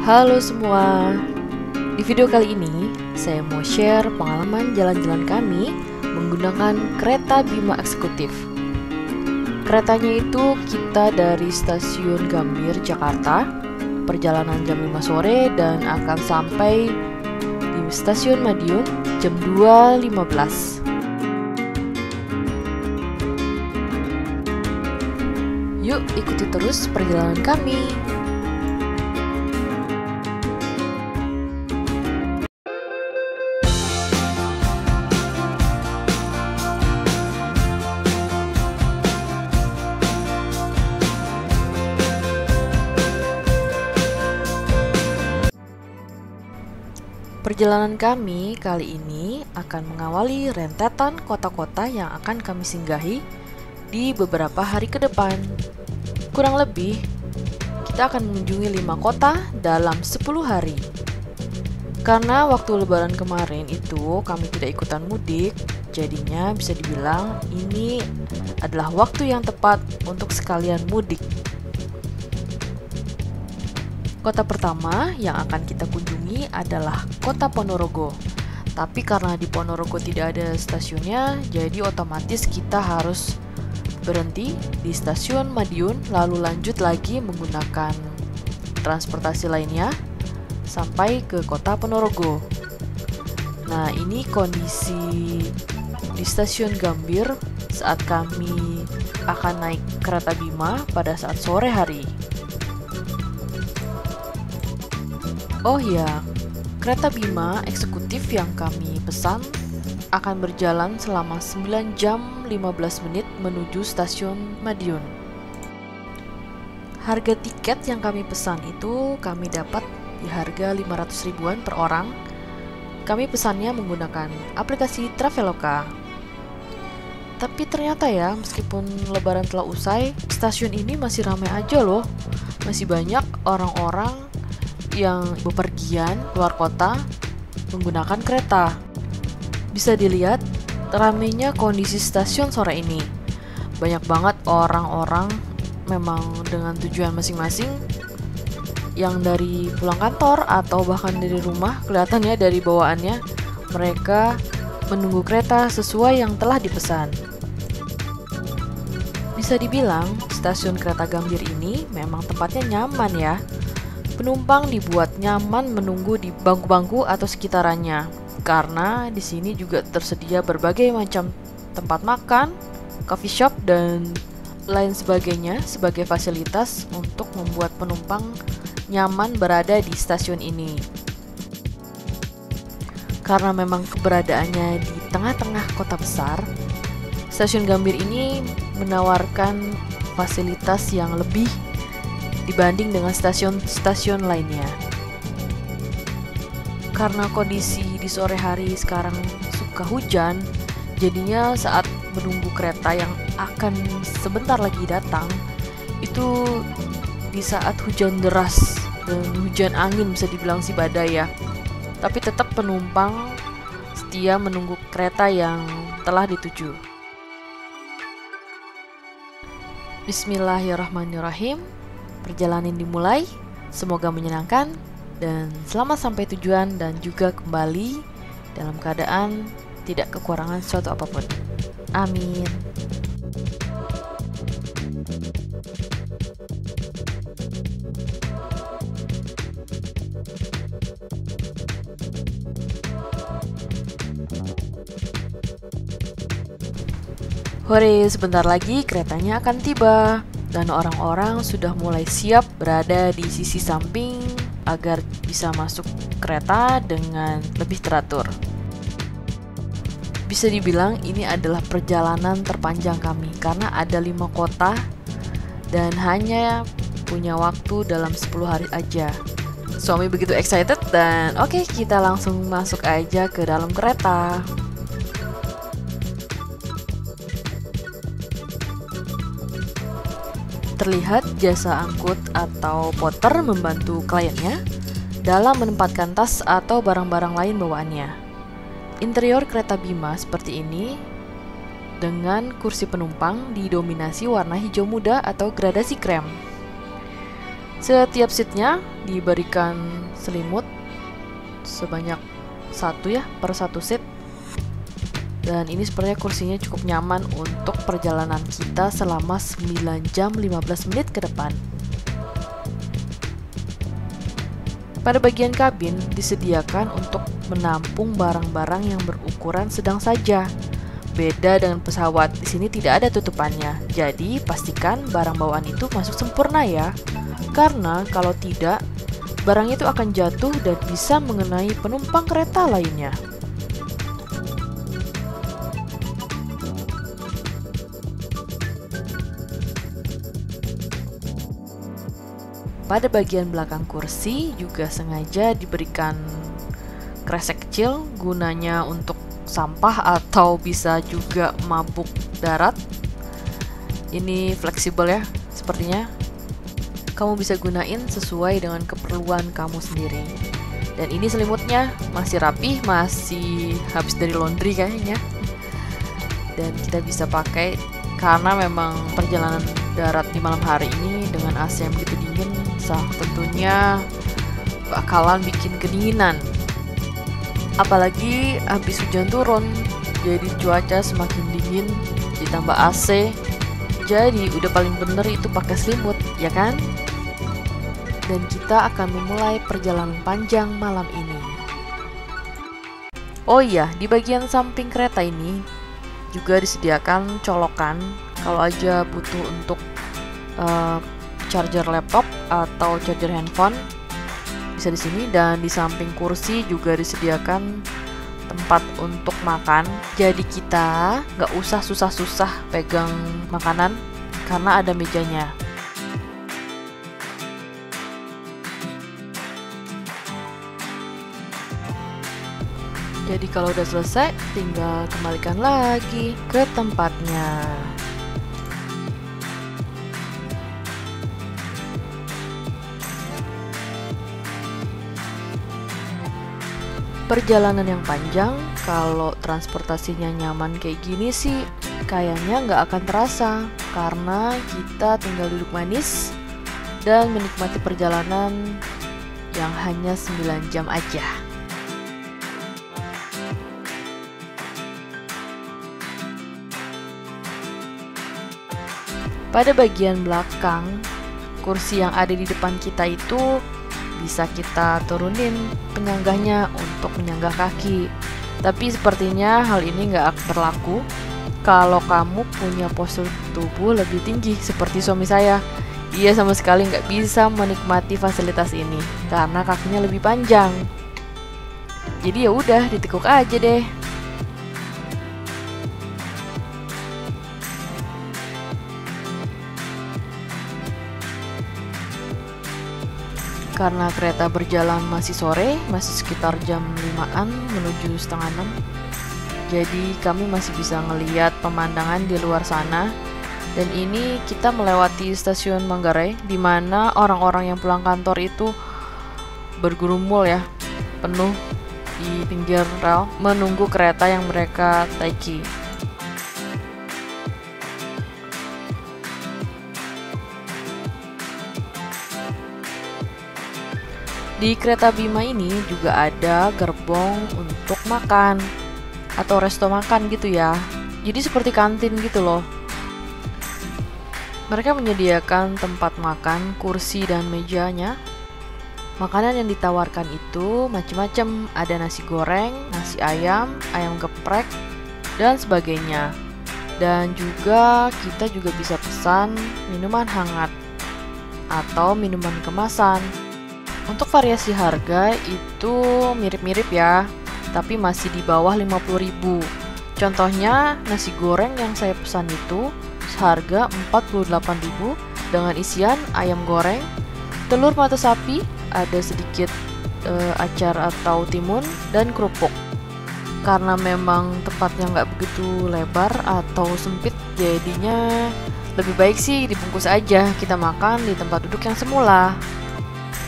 Halo semua, di video kali ini saya mau share pengalaman jalan-jalan kami menggunakan kereta Bima Eksekutif. Keretanya itu kita dari stasiun Gambir, Jakarta, perjalanan jam 5 sore dan akan sampai di stasiun Madiun jam 2.15. Yuk ikuti terus perjalanan kami. Perjalanan kami kali ini akan mengawali rentetan kota-kota yang akan kami singgahi di beberapa hari ke depan. Kurang lebih, kita akan mengunjungi 5 kota dalam 10 hari. Karena waktu lebaran kemarin itu kami tidak ikutan mudik, jadinya bisa dibilang ini adalah waktu yang tepat untuk sekalian mudik. Kota pertama yang akan kita kunjungi adalah Kota Ponorogo. Tapi karena di Ponorogo tidak ada stasiunnya, jadi otomatis kita harus berhenti di stasiun Madiun, lalu lanjut lagi menggunakan transportasi lainnya sampai ke Kota Ponorogo. Nah, ini kondisi di stasiun Gambir saat kami akan naik kereta Bima pada saat sore hari. Oh ya, kereta Bima Eksekutif yang kami pesan akan berjalan selama 9 jam 15 menit menuju stasiun Madiun. Harga tiket yang kami pesan itu kami dapat di harga 500 ribuan per orang. Kami pesannya menggunakan aplikasi Traveloka. Tapi ternyata ya, meskipun lebaran telah usai, stasiun ini masih ramai aja loh. Masih banyak orang-orang yang bepergian keluar kota menggunakan kereta. Bisa dilihat ramainya kondisi stasiun sore ini. Banyak banget orang-orang memang dengan tujuan masing-masing, yang dari pulang kantor atau bahkan dari rumah. Kelihatannya dari bawaannya mereka menunggu kereta sesuai yang telah dipesan. Bisa dibilang stasiun kereta Gambir ini memang tempatnya nyaman ya. Penumpang dibuat nyaman menunggu di bangku-bangku atau sekitarannya, karena di sini juga tersedia berbagai macam tempat makan, coffee shop, dan lain sebagainya sebagai fasilitas untuk membuat penumpang nyaman berada di stasiun ini. Karena memang keberadaannya di tengah-tengah kota besar, stasiun Gambir ini menawarkan fasilitas yang lebih dibanding dengan stasiun-stasiun lainnya. Karena kondisi di sore hari sekarang suka hujan, jadinya saat menunggu kereta yang akan sebentar lagi datang, itu di saat hujan deras dan hujan angin, bisa dibilang si badai ya. Tapi tetap penumpang setia menunggu kereta yang telah dituju. Bismillahirrahmanirrahim. Perjalanan dimulai, semoga menyenangkan dan selamat sampai tujuan dan juga kembali dalam keadaan tidak kekurangan suatu apapun. Amin. Hore, sebentar lagi keretanya akan tiba. Dan orang-orang sudah mulai siap berada di sisi samping agar bisa masuk kereta dengan lebih teratur. Bisa dibilang ini adalah perjalanan terpanjang kami karena ada 5 kota dan hanya punya waktu dalam 10 hari aja. Suami begitu excited dan oke, kita langsung masuk aja ke dalam kereta. Terlihat jasa angkut atau porter membantu kliennya dalam menempatkan tas atau barang-barang lain bawaannya. Interior kereta Bima seperti ini dengan kursi penumpang didominasi warna hijau muda atau gradasi krem. Setiap seatnya diberikan selimut sebanyak satu ya, per satu seat. Dan ini sepertinya kursinya cukup nyaman untuk perjalanan kita selama 9 jam 15 menit ke depan. Pada bagian kabin disediakan untuk menampung barang-barang yang berukuran sedang saja. Beda dengan pesawat, di sini tidak ada tutupannya. Jadi pastikan barang bawaan itu masuk sempurna ya. Karena kalau tidak, barang itu akan jatuh dan bisa mengenai penumpang kereta lainnya. Pada bagian belakang kursi juga sengaja diberikan kresek kecil, gunanya untuk sampah atau bisa juga mabuk darat. Ini fleksibel ya, sepertinya kamu bisa gunain sesuai dengan keperluan kamu sendiri. Dan ini selimutnya masih rapih, masih habis dari laundry kayaknya. Dan kita bisa pakai karena memang perjalanan darat di malam hari ini dengan AC yang begitu dingin, tentunya bakalan bikin kedinginan. Apalagi habis hujan turun, jadi cuaca semakin dingin, ditambah AC. Jadi udah paling bener itu pakai selimut, ya kan? Dan kita akan memulai perjalanan panjang malam ini. Oh iya, di bagian samping kereta ini juga disediakan colokan kalau aja butuh untuk charger laptop atau charger handphone, bisa di sini. Dan di samping kursi juga disediakan tempat untuk makan. Jadi kita nggak usah susah-susah pegang makanan karena ada mejanya. Jadi kalau udah selesai, tinggal kembalikan lagi ke tempatnya. Perjalanan yang panjang, kalau transportasinya nyaman kayak gini sih kayaknya nggak akan terasa, karena kita tinggal duduk manis dan menikmati perjalanan yang hanya 9 jam aja. Pada bagian belakang, kursi yang ada di depan kita itu bisa kita turunin penyanggahnya untuk menyanggah kaki. Tapi sepertinya hal ini nggak berlaku kalau kamu punya postur tubuh lebih tinggi seperti suami saya. Dia sama sekali nggak bisa menikmati fasilitas ini karena kakinya lebih panjang. Jadi ya udah, ditekuk aja deh. Karena kereta berjalan masih sore, masih sekitar jam 5-an menuju setengah 6. Jadi kami masih bisa ngeliat pemandangan di luar sana. Dan ini kita melewati stasiun Manggarai, di mana orang-orang yang pulang kantor itu bergurumul ya, penuh di pinggir rel menunggu kereta yang mereka taiki. Di kereta Bima ini juga ada gerbong untuk makan atau resto makan gitu ya. Jadi seperti kantin gitu loh. Mereka menyediakan tempat makan, kursi dan mejanya. Makanan yang ditawarkan itu macam-macam, ada nasi goreng, nasi ayam, ayam geprek, dan sebagainya. Dan juga kita juga bisa pesan minuman hangat atau minuman kemasan. Untuk variasi harga itu mirip-mirip ya, tapi masih di bawah 50.000. Contohnya nasi goreng yang saya pesan itu seharga 48.000 dengan isian ayam goreng, telur mata sapi, ada sedikit acar atau timun, dan kerupuk. Karena memang tempatnya nggak begitu lebar atau sempit, jadinya lebih baik sih dibungkus aja, kita makan di tempat duduk yang semula.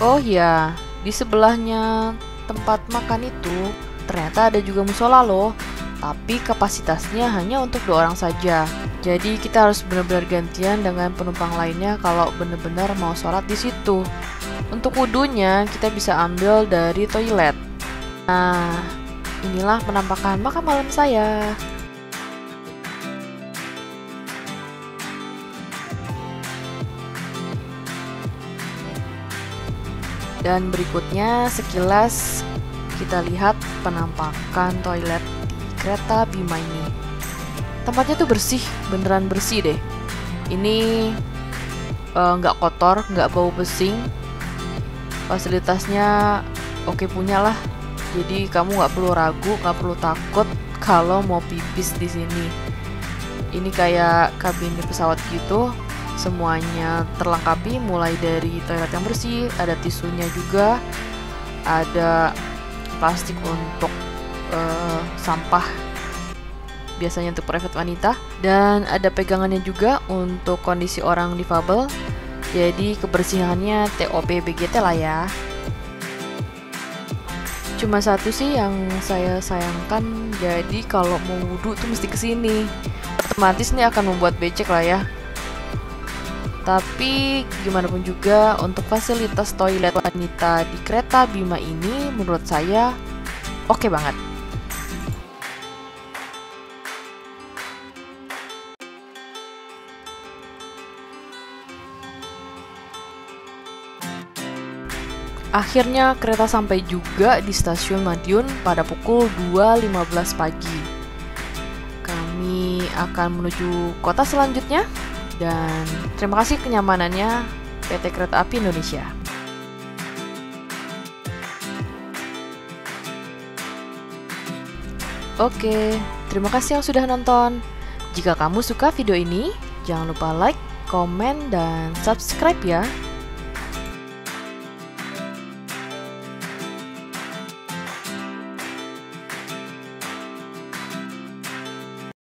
Oh ya, di sebelahnya tempat makan itu ternyata ada juga musola loh, tapi kapasitasnya hanya untuk 2 orang saja. Jadi kita harus benar-benar gantian dengan penumpang lainnya kalau benar-benar mau sholat di situ. Untuk wudhunya kita bisa ambil dari toilet. Nah, inilah penampakan makan malam saya. Dan berikutnya sekilas kita lihat penampakan toilet di kereta Bima ini. Tempatnya tuh bersih, beneran bersih deh. Ini nggak kotor, nggak bau pesing. Fasilitasnya oke punya lah. Jadi kamu nggak perlu ragu, nggak perlu takut kalau mau pipis di sini. Ini kayak kabin di pesawat gitu. Semuanya terlengkapi, mulai dari toilet yang bersih, ada tisunya juga, ada plastik untuk sampah, biasanya untuk private wanita, dan ada pegangannya juga untuk kondisi orang difabel. Jadi kebersihannya TOP BGT lah ya. Cuma satu sih yang saya sayangkan, jadi kalau mau wudhu tuh mesti kesini. Otomatis nih akan membuat becek lah ya. Tapi gimana pun juga, untuk fasilitas toilet wanita di kereta Bima ini menurut saya oke banget. Akhirnya kereta sampai juga di stasiun Madiun pada pukul 2.15 pagi. Kami akan menuju kota selanjutnya. Dan terima kasih kenyamanannya PT Kereta Api Indonesia. Oke, terima kasih yang sudah nonton. Jika kamu suka video ini, jangan lupa like, komen, dan subscribe ya.